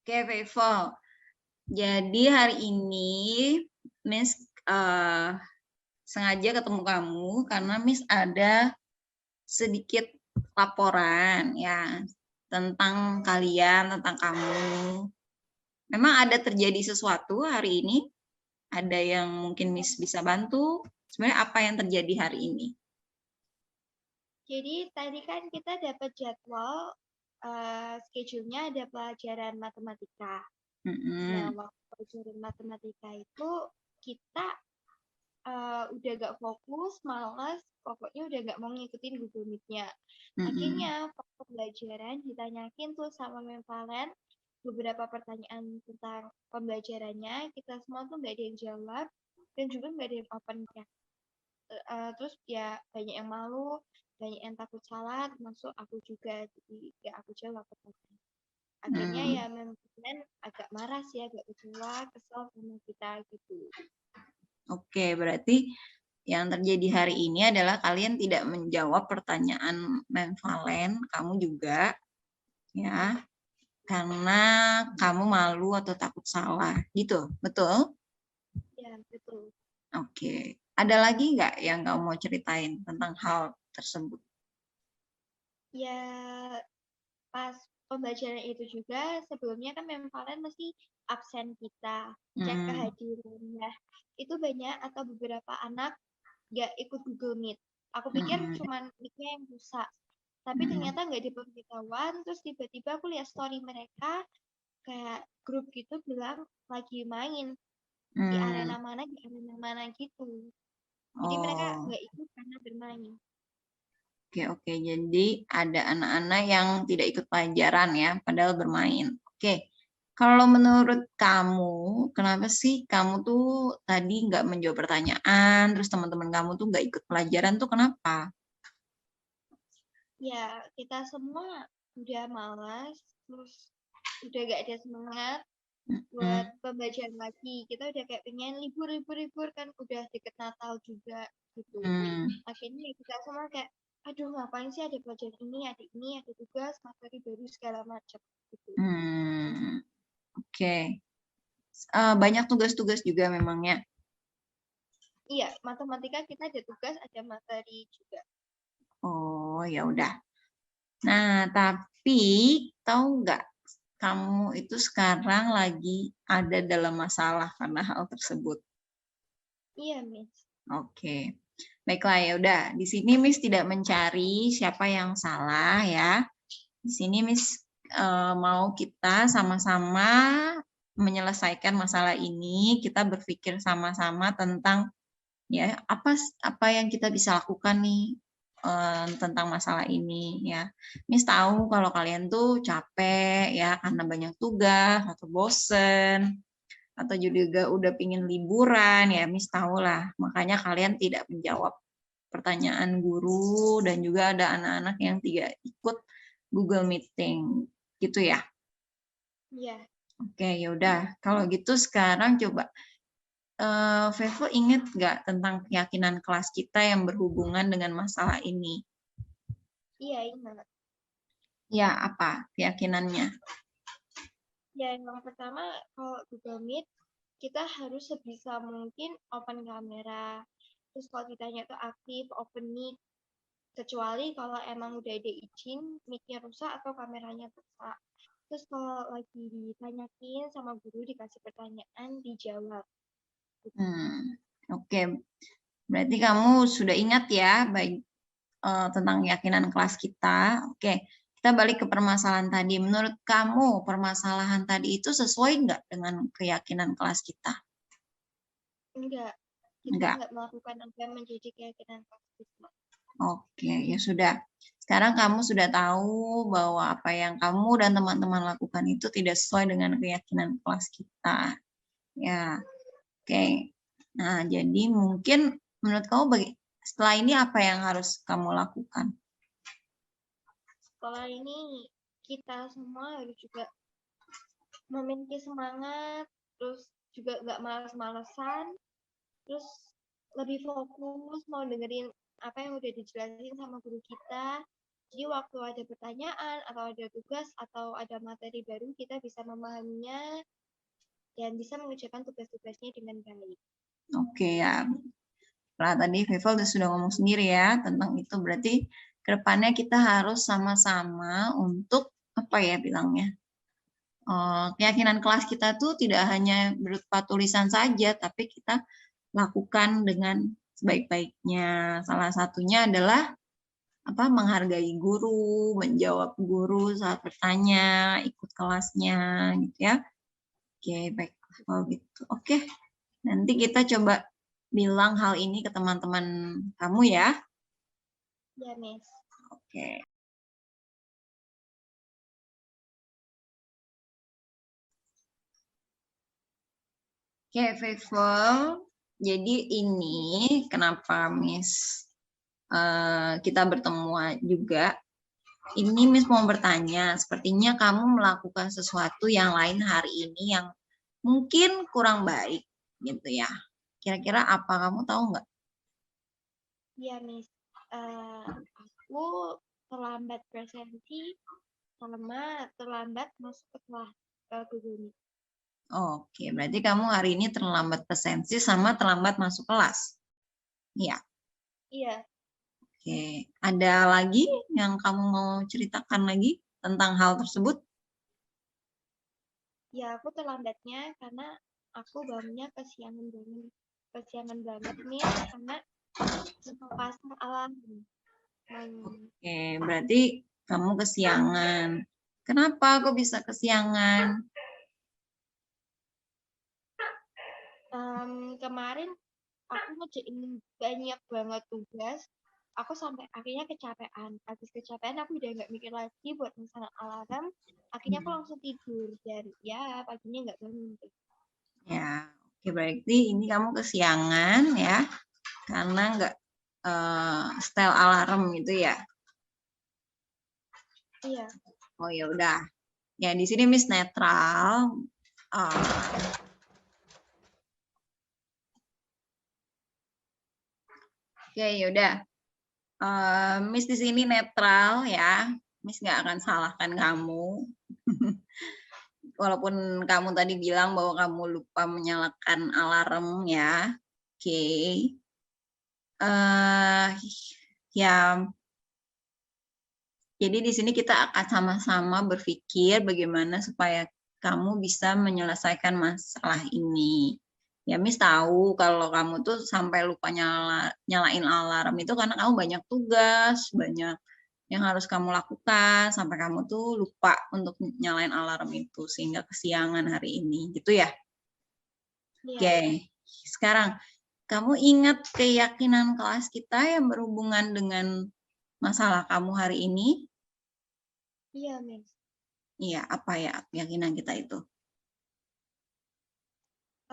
Oke, Feival. Jadi hari ini Miss sengaja ketemu kamu karena Miss ada sedikit laporan ya tentang kalian, tentang kamu. Memang ada terjadi sesuatu hari ini? Ada yang mungkin Miss bisa bantu? Sebenarnya apa yang terjadi hari ini? Jadi tadi kan kita dapat jadwal schedule-nya ada pelajaran matematika. Nah, Mm-mm. waktu pelajaran matematika itu kita udah gak fokus, malas, pokoknya udah gak mau ngikutin Google Meet-nya. Mm-mm. Akhirnya pas pembelajaran ditanyakin tuh sama Mem Valen beberapa pertanyaan tentang pembelajarannya, kita semua tuh gak ada yang jawab dan juga gak ada yang open chat. Terus ya banyak yang malu, banyak yang takut salah, termasuk aku juga, jadi gak aku jawab pertanyaan. Akhirnya ya Mm. memang agak marah sih, agak kecewa, kesel sama kita gitu. Oke, berarti yang terjadi hari ini adalah kalian tidak menjawab pertanyaan Mem Valen, kamu juga, ya, karena kamu malu atau takut salah, gitu, betul? Ya, betul. Oke. Ada lagi nggak yang kamu mau ceritain tentang hal tersebut? Ya, pas pembelajaran itu juga, sebelumnya kan memang kalian mesti absen kita, cek Hmm. kehadirannya. Itu banyak atau beberapa anak gak ikut Google Meet. Aku pikir Hmm. cuman mic-nya yang rusak. Tapi Hmm. ternyata nggak diberitahuan, terus tiba-tiba aku lihat story mereka, kayak grup gitu bilang lagi main di Hmm. arena mana, di arena mana gitu. Jadi mereka Oh, nggak ikut karena bermain. oke, oke. Jadi ada anak-anak yang tidak ikut pelajaran ya, padahal bermain. Oke. Kalau menurut kamu, kenapa sih kamu tuh tadi nggak menjawab pertanyaan, terus teman-teman kamu tuh nggak ikut pelajaran tuh kenapa? Ya, kita semua udah malas, terus udah gak ada semangat buat Hmm. pembelajaran lagi. Kita udah kayak pengen libur, libur, libur kan udah deket Natal juga gitu. Hmm. Akhirnya kita semua kayak, aduh ngapain sih ada pelajaran ini, ada tugas, materi baru segala macam gitu. Hmm. Oke. Banyak tugas-tugas juga memangnya. Iya, matematika kita ada tugas, ada materi juga. Oh, ya udah. Nah, tapi tahu nggak kamu itu sekarang lagi ada dalam masalah karena hal tersebut. Iya, Miss. Oke. Baiklah ya udah. Di sini Miss tidak mencari siapa yang salah ya. Di sini Miss mau kita sama-sama menyelesaikan masalah ini. Kita berpikir sama-sama tentang ya apa yang kita bisa lakukan nih tentang masalah ini ya. Miss tahu kalau kalian tuh capek ya karena banyak tugas atau bosen atau juga udah pingin liburan ya, Miss tahu lah. Makanya kalian tidak menjawab pertanyaan guru dan juga ada anak-anak yang tidak ikut Google Meeting gitu ya. Iya. Oke, yaudah. Kalau gitu sekarang coba Vevo ingat nggak tentang keyakinan kelas kita yang berhubungan dengan masalah ini? Iya, ingat. Ya, apa keyakinannya? Ya, yang pertama kalau Google Meet kita harus sebisa mungkin open kamera. Terus kalau ditanya tuh aktif, open mic, kecuali kalau emang udah ada izin, mic-nya rusak atau kameranya rusak. Terus kalau lagi ditanyakin sama guru dikasih pertanyaan, dijawab. Oke, berarti kamu sudah ingat ya baik tentang keyakinan kelas kita. Oke, kita balik ke permasalahan tadi. Menurut kamu permasalahan tadi itu sesuai nggak dengan keyakinan kelas kita? Enggak, kita Enggak. enggak melakukan apa yang menjadi keyakinan kita. Oke, ya sudah. Sekarang kamu sudah tahu bahwa apa yang kamu dan teman-teman lakukan itu tidak sesuai dengan keyakinan kelas kita. Ya, oke. Nah, jadi mungkin menurut kamu setelah ini apa yang harus kamu lakukan? Setelah ini kita semua harus juga memiliki semangat, terus juga nggak malas-malesan, terus lebih fokus mau dengerin apa yang udah dijelasin sama guru kita, Jadi waktu ada pertanyaan atau ada tugas atau ada materi baru, kita bisa memahaminya dan bisa mengerjakan tugas-tugasnya dengan baik. Oke ya. Nah, tadi Viva sudah ngomong sendiri ya tentang itu. Berarti kedepannya kita harus sama-sama untuk apa ya bilangnya? Keyakinan kelas kita tuh tidak hanya berupa tulisan saja, tapi kita lakukan dengan sebaik-baiknya. Salah satunya adalah apa? Menghargai guru, menjawab guru saat bertanya, ikut kelasnya, gitu ya. Oke, baik. Kalau gitu, oke. Nanti kita coba bilang hal ini ke teman-teman kamu ya. Ya, Miss. Oke. Oke, Faithful. Jadi ini kenapa Miss kita bertemu juga. Ini Miss mau bertanya, sepertinya kamu melakukan sesuatu yang lain hari ini yang mungkin kurang baik, gitu ya. Kira-kira apa, kamu tahu nggak? Ya, Miss. Aku terlambat presentasi sama terlambat masuk ke kelas Google Meet. Oke, berarti kamu hari ini terlambat presensi sama terlambat masuk kelas. Iya. Iya. Oke, ada lagi yang kamu mau ceritakan lagi tentang hal tersebut? Ya, aku terlambatnya karena aku bangunnya kesiangan banget nih karena pasang alarm. Oke, berarti kamu kesiangan. Kenapa kok bisa kesiangan? Kemarin aku ngerjain banyak banget tugas. Aku sampai akhirnya kecapean. Habis kecapean aku udah nggak mikir lagi buat misalnya alarm. Akhirnya aku langsung tidur dan ya paginya nggak bangun. Ya, oke, berarti ini kamu kesiangan ya, karena nggak setel alarm gitu ya. Iya. Oh ya udah. Ya di sini Miss netral. Oke, yaudah. Miss di sini netral ya. Miss nggak akan salahkan kamu. Walaupun kamu tadi bilang bahwa kamu lupa menyalakan alarm ya. Oke. Ya. Jadi di sini kita akan sama-sama berpikir bagaimana supaya kamu bisa menyelesaikan masalah ini. Ya, Miss tahu kalau kamu tuh sampai lupa nyalain alarm itu karena kamu banyak tugas, banyak yang harus kamu lakukan, sampai kamu tuh lupa untuk nyalain alarm itu, sehingga kesiangan hari ini, gitu ya? Iya. Oke, sekarang kamu ingat keyakinan kelas kita yang berhubungan dengan masalah kamu hari ini? Iya, Miss. Iya, apa ya keyakinan kita itu?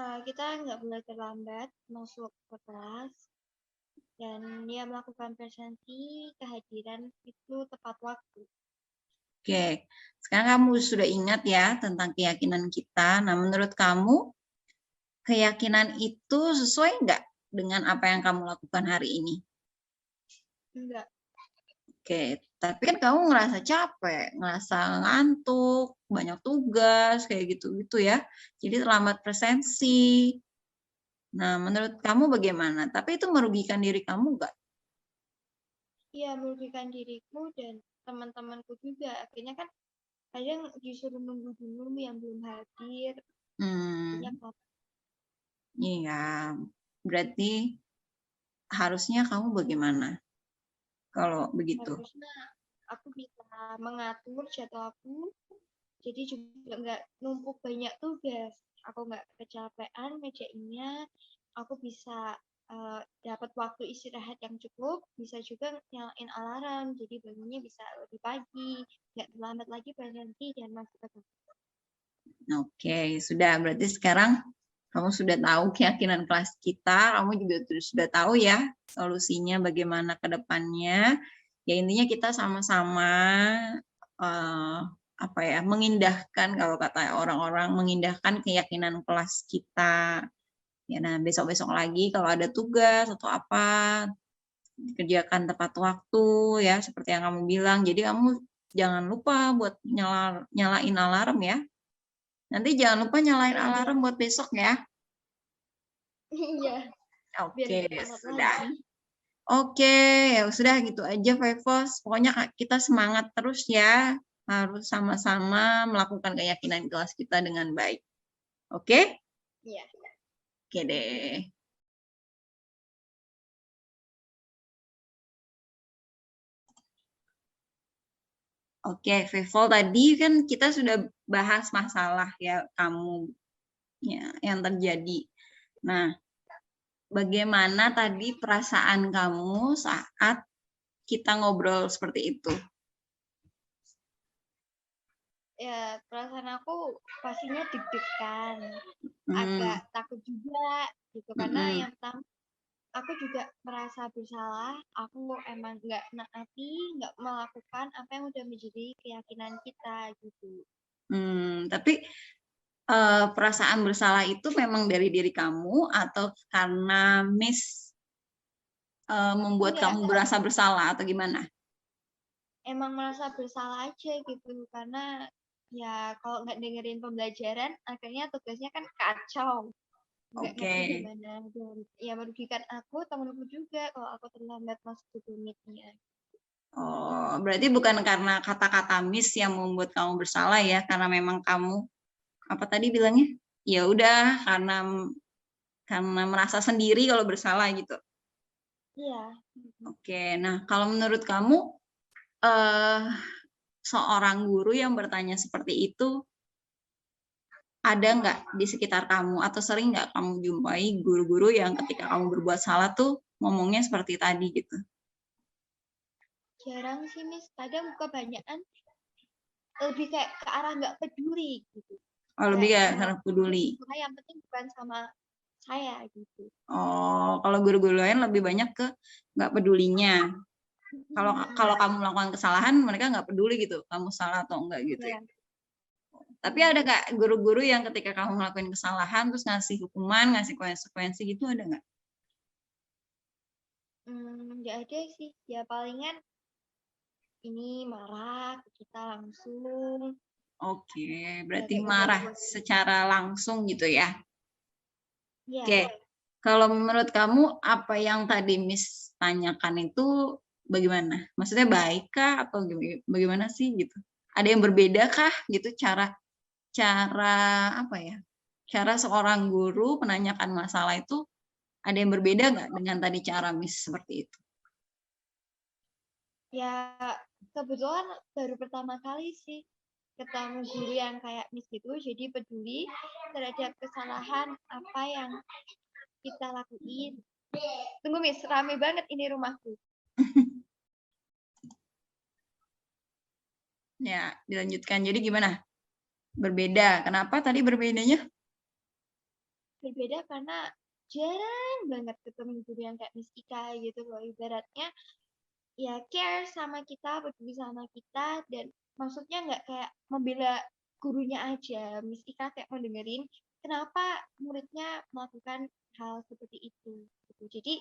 Kita nggak boleh terlambat masuk ke kelas dan dia melakukan presentasi kehadiran itu tepat waktu. Oke, sekarang kamu sudah ingat ya tentang keyakinan kita. Nah, menurut kamu, keyakinan itu sesuai nggak dengan apa yang kamu lakukan hari ini? Enggak. Oke, tapi kan kamu ngerasa capek, ngerasa ngantuk, banyak tugas, kayak gitu-gitu ya. Jadi terlambat presensi. Nah, menurut kamu bagaimana? Tapi itu merugikan diri kamu nggak? Iya, merugikan diriku dan teman-temanku juga. Akhirnya kan kadang disuruh nunggu dulu yang belum hadir. Akhirnya Iya, berarti harusnya kamu bagaimana kalau begitu? harusnya aku bisa mengatur jadwalku, jadi juga nggak numpuk banyak tugas. Aku nggak kecapean ngerjainnya, aku bisa dapat waktu istirahat yang cukup, bisa juga nyalain alarm, jadi bangunnya bisa lebih pagi, nggak terlambat lagi berhenti dan masuk ke kelas. Oke, sudah. Berarti sekarang kamu sudah tahu keyakinan kelas kita, kamu juga sudah tahu ya solusinya bagaimana ke depannya. Ya intinya kita sama-sama mengindahkan, kalau kata orang-orang, mengindahkan keyakinan kelas kita. Ya, nah besok-besok lagi kalau ada tugas atau apa, dikerjakan tepat waktu ya, seperti yang kamu bilang. Jadi kamu jangan lupa buat nyalain alarm ya. Nanti jangan lupa nyalain alarm buat besok ya. Iya, biar Oke, nggak telat sudah. lagi. Oke, ya sudah gitu aja Fevos. Pokoknya kita semangat terus ya. Harus sama-sama melakukan keyakinan kelas kita dengan baik. Oke? Iya. Oke deh. Oke, Fevol, tadi kan kita sudah bahas masalah ya kamu ya, yang terjadi. Nah, bagaimana tadi perasaan kamu saat kita ngobrol seperti itu? Ya, perasaan aku pastinya deg-degan, agak takut juga gitu. Karena yang pertama, aku juga merasa bersalah, aku emang nggak naati, nggak melakukan apa yang udah menjadi keyakinan kita gitu. Tapi perasaan bersalah itu memang dari diri kamu atau karena Miss membuat Enggak, kamu berasa bersalah atau gimana? emang merasa bersalah aja gitu. Karena ya kalau nggak dengerin pembelajaran, akhirnya tugasnya kan kacau. Nggak ngerti Oke. gimana. Dan ya merugikan aku, temen-temen juga kalau aku terlambat masuk ke unitnya. Oh, berarti bukan karena kata-kata Miss yang membuat kamu bersalah ya, karena memang kamu apa tadi bilangnya? Ya udah karena merasa sendiri kalau bersalah gitu. Iya. Oke, nah kalau menurut kamu seorang guru yang bertanya seperti itu ada nggak di sekitar kamu atau sering nggak kamu jumpai guru-guru yang ketika kamu berbuat salah tuh ngomongnya seperti tadi gitu? Jarang sih, Miss. Kadang kebanyakan lebih kayak ke arah nggak peduli gitu. Oh, lebih ya karena Melakukan peduli. yang penting bukan sama saya gitu. Oh, kalau guru-guru lain lebih banyak ke nggak pedulinya. Kalau kamu melakukan kesalahan, mereka nggak peduli gitu, kamu salah atau enggak gitu ya. Ya. Tapi ada nggak guru-guru yang ketika kamu ngelakuin kesalahan terus ngasih hukuman, ngasih konsekuensi gitu, ada nggak? Nggak ada sih. Ya palingan ini marah ke kita langsung. Oke, Ya berarti kayak marah gitu. secara langsung gitu ya. Ya. Oke, kalau menurut kamu apa yang tadi Miss tanyakan itu bagaimana? Maksudnya baik kah atau bagaimana sih gitu? Ada yang berbeda kah gitu cara apa ya? Cara seorang guru menanyakan masalah itu ada yang berbeda nggak dengan tadi cara Miss seperti itu? Ya kebetulan baru pertama kali sih ketemu guru yang kayak Miss gitu, jadi peduli terhadap kesalahan apa yang kita lakuin. Tunggu Miss, rame banget ini rumahku. Ya, dilanjutkan. Jadi gimana? Berbeda. Kenapa tadi berbedanya? Berbeda karena jarang banget ketemu guru yang kayak Miss Ika gitu loh. Ibaratnya ya care sama kita, peduli sama kita, dan maksudnya nggak kayak membela gurunya aja. Miss Ika kayak mau dengerin kenapa muridnya melakukan hal seperti itu. Gitu. Jadi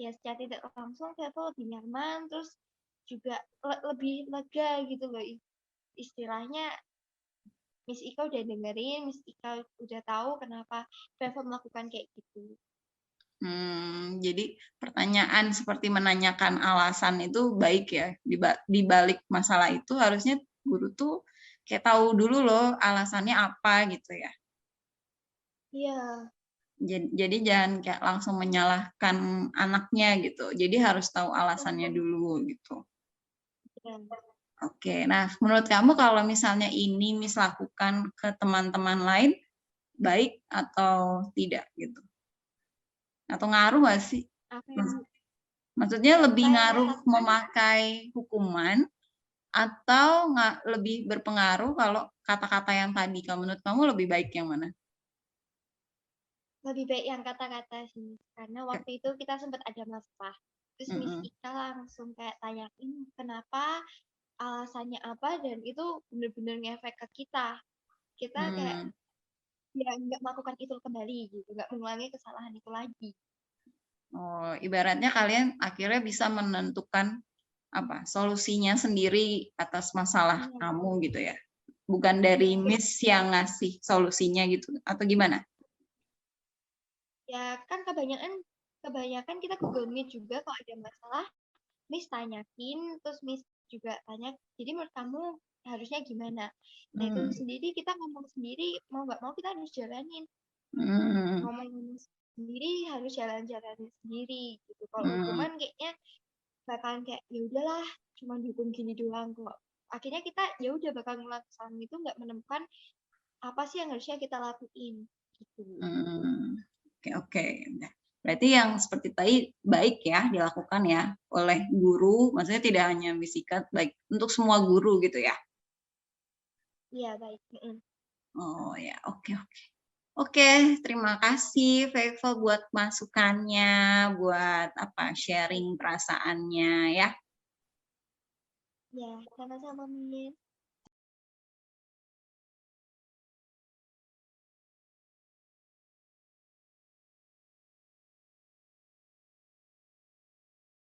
ya secara tidak langsung saya tuh lebih nyaman, terus juga lebih lega gitu loh. Istilahnya Miss Ika udah dengerin, Miss Ika udah tahu kenapa Trevor melakukan kayak gitu. Jadi pertanyaan seperti menanyakan alasan itu baik ya. Di balik masalah itu harusnya guru tuh kayak tahu dulu loh alasannya apa gitu ya. Iya. Jadi jangan kayak langsung menyalahkan anaknya gitu. Jadi harus tahu alasannya dulu gitu. Ya. Oke, nah menurut kamu kalau misalnya ini Miss lakukan ke teman-teman lain, baik atau tidak gitu? Atau ngaruh nggak sih? Apa yang Maksudnya lebih saya ngaruh rasakan memakai hukuman atau lebih berpengaruh kalau kata-kata yang tadi? Kalau menurut kamu lebih baik yang mana? lebih baik yang kata-kata sih, karena waktu itu kita sempat ada masalah. Terus Miss Mm-mm. Ika langsung kayak tanyain kenapa, alasannya apa, dan itu bener-bener ngefek ke kita. Kita kayak Hmm. ya nggak melakukan itu kembali gitu, nggak mengulangi kesalahan itu lagi. Oh, ibaratnya kalian akhirnya bisa menentukan apa solusinya sendiri atas masalah Iya. kamu gitu ya, bukan dari Iya. Miss yang ngasih solusinya gitu atau gimana? Ya kan kebanyakan kita Google Meet juga kalau ada masalah, Miss tanyakin, terus Miss juga tanya, jadi menurut kamu harusnya gimana? Nah itu Hmm. sendiri kita ngomong sendiri, mau nggak mau kita harus jalanin. Hmm. Ngomong sendiri harus jalan-jalan sendiri gitu. Kalau Hmm. hukuman kayaknya bakalan kayak ya udahlah, cuma dihukum gini doang kok. Akhirnya kita ya udah bakal ngelakuin itu nggak menemukan apa sih yang harusnya kita lakuin gitu. Oke, oke. Udah. Berarti yang seperti tadi baik ya dilakukan ya oleh guru, maksudnya tidak hanya bisikat, baik untuk semua guru gitu ya. Iya baik. Oh ya, oke, oke. Oke, terima kasih Feifa buat masukannya, buat apa sharing perasaannya ya. Ya sama-sama Miss.